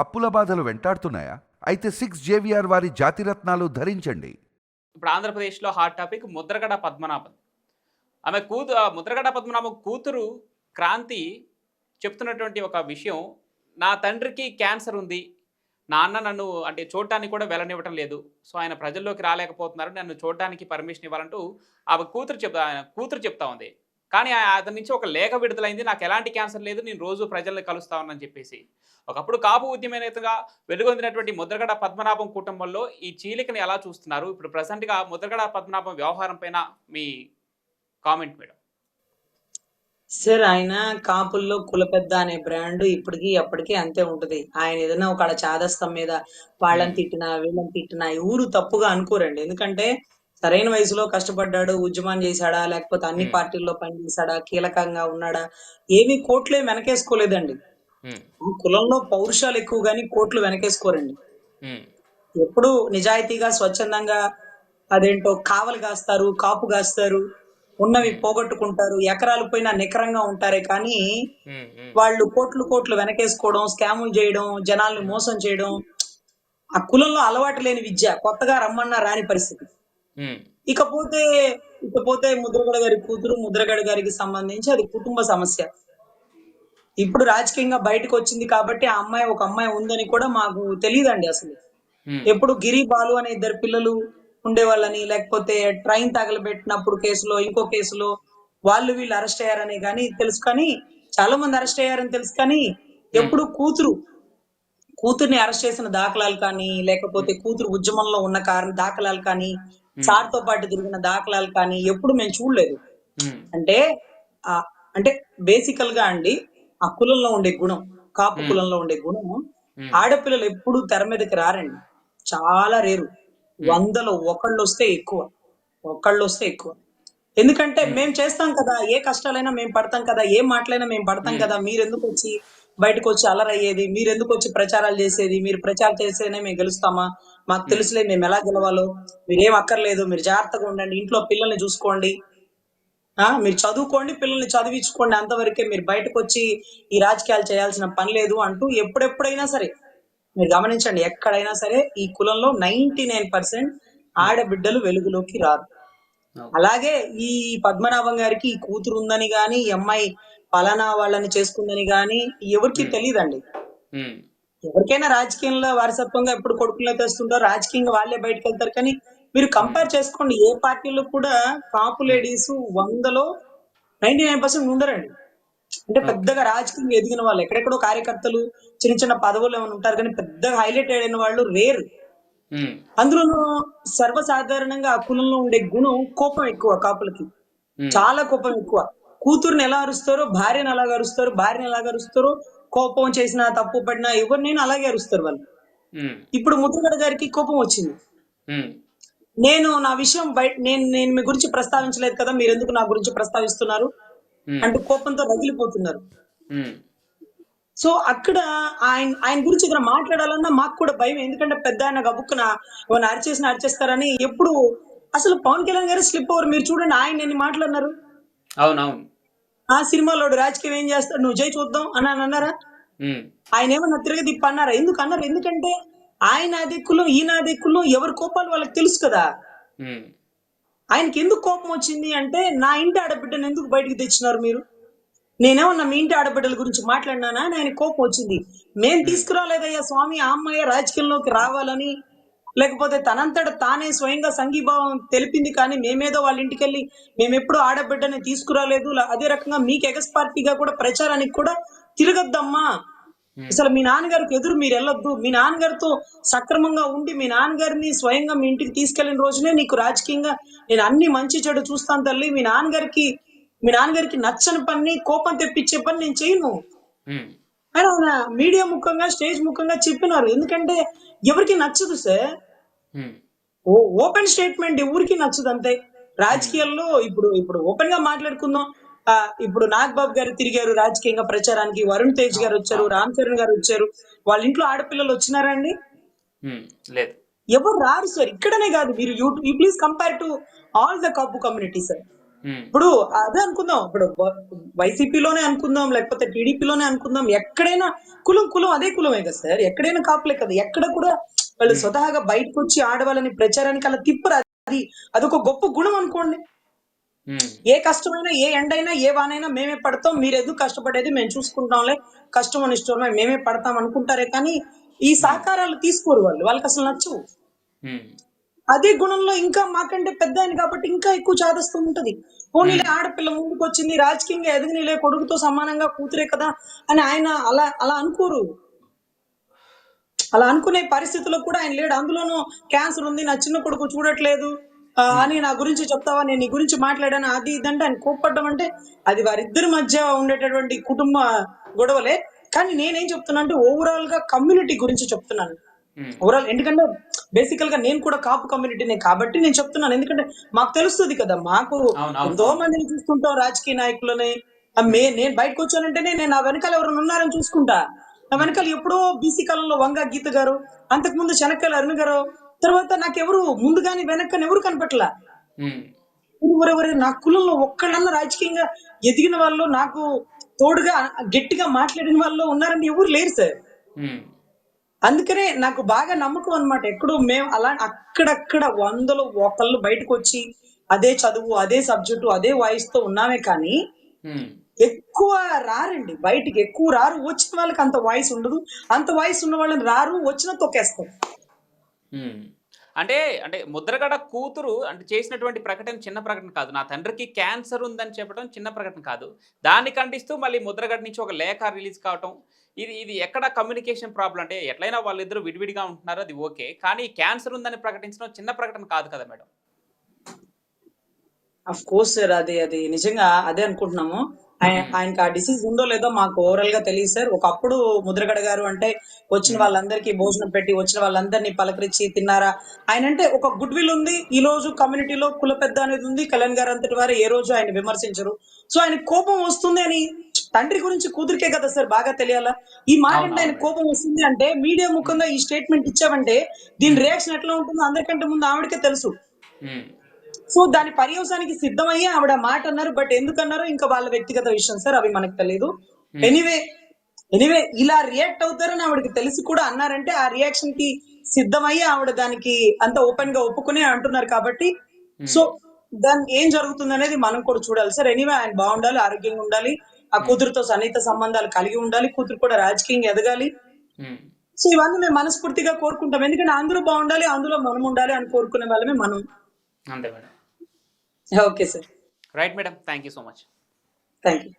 అప్పుల బాధలు వెంటాడుతున్నాయా? అయితే 6 JVR వారి జాతిరత్నాలు ధరించండి. ఇప్పుడు ఆంధ్రప్రదేశ్‌లో హాట్ టాపిక్ ముద్రగడ పద్మనాభన్. ముద్రగడ పద్మనాభం కూతురు క్రాంతి చెప్తున్నటువంటి ఒక విషయం, నా తండ్రికి క్యాన్సర్ ఉంది. నాన్న నన్ను అంటే చూడటానికి కూడా వెళ్ళనివ్వటం లేదు. సో, ఆయన ప్రజల్లోకి రాలేకపోతున్నారు. నన్ను చూడటానికి పర్మిషన్ ఇవ్వాలంటూ ఆమె కూతురు చెప్తా ఉంది. కానీ అతని నుంచి ఒక లేఖ విడుదలైంది. నాకెలాంటి క్యాన్సర్ లేదు. నేను రోజు ప్రజల్ని కలుస్తా ఉన్నానని చెప్పేసి. ఒకప్పుడు కాపు ఉద్యమ నేతగా వెలుగొందినటువంటి ముద్రగడ పద్మనాభం కుటుంబంలో ఈ చీలికని ఎలా చూస్తున్నారు? ఇప్పుడు ప్రెజెంట్‌గా ముద్రగడ పద్మనాభం వ్యవహారం పైన మీ కామెంట్ మేడం. సార్ ఆయన కాపుల్లో కులపెద్ద అనే బ్రాండ్ ఇప్పటికి అప్పటికి అంతే ఉంటది. ఆయన ఏదైనా ఒక చాదస్తం మీద వాళ్ళని తిట్టినా వీళ్ళని తిట్టినా ఊరు తప్పుగా అనుకోరండి. ఎందుకంటే సరైన వయసులో కష్టపడ్డాడు, ఉద్యమం చేశాడా, లేకపోతే అన్ని పార్టీల్లో పనిచేశాడా, కీలకంగా ఉన్నాడా, ఏమీ కోట్లేం వెనకేసుకోలేదండి. ఈ కులంలో పౌరుషాలు ఎక్కువ గాని కోట్లు వెనకేసుకోరండి. ఎప్పుడు నిజాయితీగా స్వచ్ఛందంగా అదేంటో కావలి కాస్తారు, కాపు కాస్తారు, ఉన్నవి పోగొట్టుకుంటారు, ఎకరాలు పోయినా నికరంగా ఉంటారే కానీ వాళ్ళు కోట్లు వెనకేసుకోవడం, స్కాములు చేయడం, జనాల్ని మోసం చేయడం, ఆ కులంలో అలవాటు లేని విద్య, కొత్తగా రమ్మన్నా రాని పరిస్థితి. ఇకపోతే ముద్రగడ గారి కూతురు, ముద్రగడ గారికి సంబంధించి అది కుటుంబ సమస్య. ఇప్పుడు రాజకీయంగా బయటకు వచ్చింది కాబట్టి ఆ అమ్మాయి ఒక అమ్మాయి ఉందని కూడా మాకు తెలియదండి అసలు. ఎప్పుడు గిరి బాలు అనే 2 పిల్లలు ఉండేవాళ్ళని, లేకపోతే ట్రైన్ తగలబెట్టినప్పుడు కేసులో, ఇంకో కేసులో వాళ్ళు వీళ్ళు అరెస్ట్ అయ్యారని కానీ తెలుసు. కానీ చాలా మంది అరెస్ట్ అయ్యారని తెలుసు. కానీ ఎప్పుడు కూతుర్ని అరెస్ట్ చేసిన దాఖలాలు కానీ, లేకపోతే కూతురు ఉద్యమంలో ఉన్న దాఖలాలు కానీ, సార్తో పాటు తిరిగిన దాఖలాలు కానీ ఎప్పుడు మేము చూడలేదు. అంటే బేసికల్ గా అండి, ఆ కులంలో ఉండే గుణం, కాపు కులంలో ఉండే గుణం, ఆడపిల్లలు ఎప్పుడు తెర మీదకి రారండి. చాలా రేరు. 100లో ఒకళ్ళు వస్తే ఎక్కువ. ఎందుకంటే మేము చేస్తాం కదా, ఏ కష్టాలైనా మేము పడతాం కదా, ఏ మాటలైనా మేము పడతాం కదా, మీరెందుకు వచ్చి బయటకు వచ్చి అలరయ్యేది, మీరెందుకు వచ్చి ప్రచారాలు చేసేది, మీరు ప్రచారం చేస్తేనే మేము గెలుస్తామా, మాకు తెలుసులే మేము ఎలా గెలవాలో, మీరేం అక్కర్లేదు, మీరు జాగ్రత్తగా ఉండండి, ఇంట్లో పిల్లల్ని చూసుకోండి, మీరు చదువుకోండి, పిల్లల్ని చదివించుకోండి, అంతవరకే, మీరు బయటకు వచ్చి ఈ రాజకీయాలు చేయాల్సిన పని లేదు అంటూ ఎప్పుడెప్పుడైనా సరే మీరు గమనించండి, ఎక్కడైనా సరే ఈ కులంలో 99% ఆడబిడ్డలు వెలుగులోకి రారు. అలాగే ఈ పద్మనాభం గారికి ఈ కూతురు ఉందని గాని, ఈ అమ్మాయి పలానా వాళ్ళని చేసుకుందని గాని ఎవరికి తెలియదండి. ఎవరికైనా రాజకీయంలో వారసత్వంగా ఎప్పుడు కొడుకుల్లో తెస్తుంటారు, రాజకీయంగా వాళ్ళే బయటకు వెళ్తారు. కానీ మీరు కంపేర్ చేసుకోండి, ఏ పార్టీలో కూడా కాపు లేడీస్ 100లో 99% ఉండరండి. అంటే పెద్దగా రాజకీయంగా ఎదిగిన వాళ్ళు, ఎక్కడెక్కడో కార్యకర్తలు, చిన్న పదవులు ఏమైనా ఉంటారు, కానీ పెద్దగా హైలైట్ అయిన వాళ్ళు రేరు. అందులోనూ సర్వసాధారణంగా ఆ కులంలో ఉండే గుణం కోపం ఎక్కువ కాపులకి, చాలా కోపం ఎక్కువ. కూతుర్ని ఎలా అరుస్తారో భార్యను అలాగే అరుస్తారు, భార్యను ఎలాగ అరుస్తారో, కోపం చేసినా తప్పు పడినా ఎవరినైనా అలాగే అరుస్తారు వాళ్ళు. ఇప్పుడు ముద్రగడ గారికి కోపం వచ్చింది. నేను నా విషయం నేను మీ గురించి ప్రస్తావించలేదు కదా, మీరు ఎందుకు నా గురించి ప్రస్తావిస్తున్నారు అంటూ కోపంతో రగిలిపోతున్నారు. సో అక్కడ ఆయన గురించి ఏదైనా మాట్లాడాలన్నా మాకు కూడా భయం. ఎందుకంటే పెద్ద ఆయన గబుక్కున ఏమైనా అరిచేస్తారని. ఎప్పుడు అసలు పవన్ కళ్యాణ్ గారు స్లిప్ ఓవర్ మీరు చూడండి, ఆయన ఎన్ని మాట్లాడినారు. అవునవును. ఆ సినిమాలో రాజకీయం ఏం చేస్తాడు, నువ్వు జై చూద్దాం అని అన్నారా? ఆయన ఏమన్నా తిరగదిప్ప అన్నారా? ఎందుకంటే ఆయన అదే కులం, ఈయన అదే కులం, ఎవరి కోపాలు వాళ్ళకి తెలుసు కదా. ఆయనకి ఎందుకు కోపం వచ్చింది అంటే, నా ఇంటి ఆడబిడ్డను ఎందుకు బయటకు తెచ్చినారు మీరు, నేనేమన్నా మీ ఇంటి ఆడబిడ్డల గురించి మాట్లాడినానా అని ఆయన కోపం వచ్చింది. మేం తీసుకురాలేదయ్యా స్వామి, ఆ అమ్మాయి రాజకీయంలోకి రావాలని, లేకపోతే తనంతట తానే స్వయంగా సంఘీభావం తెలిపింది. కానీ మేమేదో వాళ్ళ ఇంటికి వెళ్ళి మేమెప్పుడు ఆడబిడ్డని తీసుకురాలేదు. అదే రకంగా మీకు ఎగస్ పార్టీగా కూడా ప్రచారానికి కూడా తిరగద్దమ్మా, అసలు మీ నాన్నగారికి ఎదురు మీరు వెళ్ళొద్దు, మీ నాన్నగారితో సక్రమంగా ఉండి మీ నాన్నగారిని స్వయంగా మీ ఇంటికి తీసుకెళ్లిన రోజునే నీకు రాజకీయంగా నేను అన్ని మంచి చెడు చూస్తాను తల్లి, మీ నాన్నగారికి నచ్చని పని, కోపం తెప్పించే పని నేను చేయను అని ఆయన మీడియా ముఖంగా, స్టేజ్ ముఖంగా చెప్పినారు. ఎందుకంటే ఎవరికి నచ్చదు సార్, ఓపెన్ స్టేట్మెంట్ ఎవరికి నచ్చదు అంతే. రాజకీయాల్లో ఇప్పుడు ఓపెన్ గా మాట్లాడుకుందాం. ఇప్పుడు నాగబాబు గారు తిరిగారు రాజకీయంగా ప్రచారానికి, వరుణ్ తేజ్ గారు వచ్చారు, రామ్ చరణ్ గారు వచ్చారు, వాళ్ళ ఇంట్లో ఆడపిల్లలు వచ్చినారా అండి? ఎవరు రారు సార్. ఇక్కడనే కాదు, మీరు you please compare to all the Kapu community sir. Um, ఇప్పుడు అదే అనుకుందాం, ఇప్పుడు వైసీపీలోనే అనుకుందాం, లేకపోతే టీడీపీలోనే అనుకుందాం, ఎక్కడైనా కులం కులం అదే కులమే కదా సార్, ఎక్కడైనా కాపులే కదా. ఎక్కడ కూడా వాళ్ళు ఉమ్, స్వతహాగా బయటకు వచ్చి ఆడవాళ్ళని ప్రచారానికి అలా తిప్పరు. అదొక గొప్ప గుణం అనుకోండి. ఉమ్, ఏ కష్టమైనా, ఏ ఎండైనా, ఏ వానైనా మేమే పడతాం, మీరు ఎందుకు కష్టపడేది, మేము చూసుకుంటాంలే, కష్టం అనిష్టమే మేమే పడతాం అనుకుంటారే కానీ ఈ ఉమ్, సహకారాలు తీసుకోరు వాళ్ళు, వాళ్ళకి అసలు నచ్చవు. ఉమ్, అదే గుణంలో ఇంకా మాకంటే పెద్ద ఆయన కాబట్టి ఇంకా ఎక్కువ చాదస్తూ ఉంటది. పోనీలే, ఉమ్, ఆడపిల్ల ముందుకు వచ్చింది, రాజకీయంగా ఎదగనీలే, కొడుకుతో సమానంగా కూతురే కదా అని ఆయన అలా అలా అనుకోరు. అలా అనుకునే పరిస్థితిలో కూడా ఆయన లేడు. అందులోనూ క్యాన్సర్ ఉంది, నా చిన్న కొడుకు చూడట్లేదు ఉమ్, అని నా గురించి చెప్తావా, నేను నీ గురించి మాట్లాడాను అది ఇదంటే ఆయన కోప్పడ్డం అంటే అది వారిద్దరి మధ్య ఉండేటటువంటి కుటుంబ గొడవలే. కానీ నేనేం చెప్తున్నా అంటే ఓవరాల్ గా కమ్యూనిటీ గురించి చెప్తున్నాను. ఉమ్, ఓవరాల్ ఎందుకంటే బేసికల్ గా నేను కూడా కాపు కమ్యూనిటీనే కాబట్టి నేను చెప్తున్నాను. ఎందుకంటే మాకు తెలుస్తుంది కదా, మాకు అవును, అవును, ఎంతో అవును. మందిని చూస్తుంటాం రాజకీయ నాయకులని. ఉమ్, నేను బయటకు వచ్చానంటేనే నేను నా వెనకాల ఎవరైనా ఉన్నారని చూసుకుంటా. నా ఉమ్, వెనకాల ఎప్పుడో బీసీ కాలంలో వంగ గీత గారు, అంతకుముందు శనక్కాయల అరుణ్ గారు, తర్వాత నాకెవరు ముందుగాని వెనక్కని ఎవరు కనపట్లా. ఉమ్, ఎవరెవరు నా కులంలో ఒక్కళ్ళన్నా రాజకీయంగా ఎదిగిన వాళ్ళు, నాకు తోడుగా గట్టిగా మాట్లాడిన వాళ్ళు ఉన్నారని ఎవరు లేరు సార్. ఉమ్, అందుకనే నాకు బాగా నమ్మకం అన్నమాట. ఎక్కడో మేము అలా అక్కడక్కడ వందలో ఒకళ్ళు బయటకు వచ్చి అదే చదువు, అదే సబ్జెక్టు, అదే వాయిస్ తో ఉన్నామే కానీ ఉమ్, ఎక్కువ రారండి. బయటికి ఎక్కువ రారు. వచ్చిన వాళ్ళకి అంత వాయిస్ ఉండదు. అంత వాయిస్ ఉన్న వాళ్ళని రారు, వచ్చినా తొక్కేస్తారు. ఉమ్. అంటే అంటే ముద్రగడ కూతురు అంటే చేసినటువంటి ప్రకటన చిన్న ప్రకటన కాదు. నా తండ్రికి క్యాన్సర్ ఉందని చెప్పడం చిన్న ప్రకటన కాదు. దాన్ని ఖండిస్తూ మళ్ళీ ముద్రగడ నుంచి ఒక లేఖ రిలీజ్ కావటం. ఇది ఇది ఎక్కడ కమ్యూనికేషన్ ప్రాబ్లమ్ అంటే ఎట్లైనా వాళ్ళిద్దరూ విడివిడిగా ఉంటున్నారు అది ఓకే. కానీ క్యాన్సర్ ఉందని ప్రకటించడం చిన్న ప్రకటన కాదు కదా మేడం. అఫ్ కోర్స్ సార్, అది అది నిజంగా అదే అనుకుంటున్నాము. హ్మ్. ఆయనకి ఆ డిసీజ్ ఉందో లేదో మాకు ఓవరాల్ గా తెలియదు సార్. ఒకప్పుడు ముద్రగడ గారు అంటే వచ్చిన హ్మ్. వాళ్ళందరికీ భోజనం పెట్టి, వచ్చిన వాళ్ళందరినీ పలకరించి తిన్నారా, ఆయన అంటే ఒక గుడ్ విల్ ఉంది. ఈ రోజు కమ్యూనిటీలో కుల పెద్ద అనేది ఉంది. కళ్యాణ్ గారు అంతటి వారు ఏ రోజు ఆయన విమర్శించరు. సో ఆయన కోపం వస్తుంది అని తండ్రి గురించి కూతురికే కదా సార్ బాగా తెలియాలా. ఈ మాట అవును, అంటే అవును ఆయన మేడం. కోపం వస్తుంది అంటే మీడియా హ్మ్. ముఖంగా ఈ స్టేట్మెంట్ ఇచ్చామంటే దీని హ్మ్. రియాక్షన్ ఎట్లా ఉంటుందో అందరికంటే ముందు ఆవిడకే తెలుసు. హ్మ్. సో దాని పర్యవసానికి సిద్ధమయ్యి ఆవిడ మాట అన్నారు. బట్ ఎందుకన్నారో ఇంకా వాళ్ళ వ్యక్తిగత విషయం సార్, అవి మనకు తెలియదు. హ్మ్. ఎనీవే ఎనీవే ఇలా రియాక్ట్ అవుతారని ఆవిడకి తెలిసి కూడా అన్నారంటే ఆ రియాక్షన్ కి సిద్ధమయ్యి ఆవిడ దానికి అంత ఓపెన్ గా ఒప్పుకునే అంటున్నారు కాబట్టి సో హ్మ్. దానికి ఏం జరుగుతుంది అనేది మనం కూడా చూడాలి సార్. ఎనీవే ఆయన బాగుండాలి, ఆరోగ్యంగా ఉండాలి, ఆ హ్మ్. కూతురుతో సన్నిహిత సంబంధాలు కలిగి ఉండాలి, కూతురు కూడా రాజకీయంగా ఎదగాలి. హ్మ్. సో ఇవన్నీ మేము మనస్ఫూర్తిగా కోరుకుంటాం. ఎందుకంటే అందరూ బాగుండాలి, అందులో మనం ఉండాలి అని కోరుకునే వాళ్ళమే మనం. అంతే madam. Okay sir. Right madam. Thank you so much. Thank you.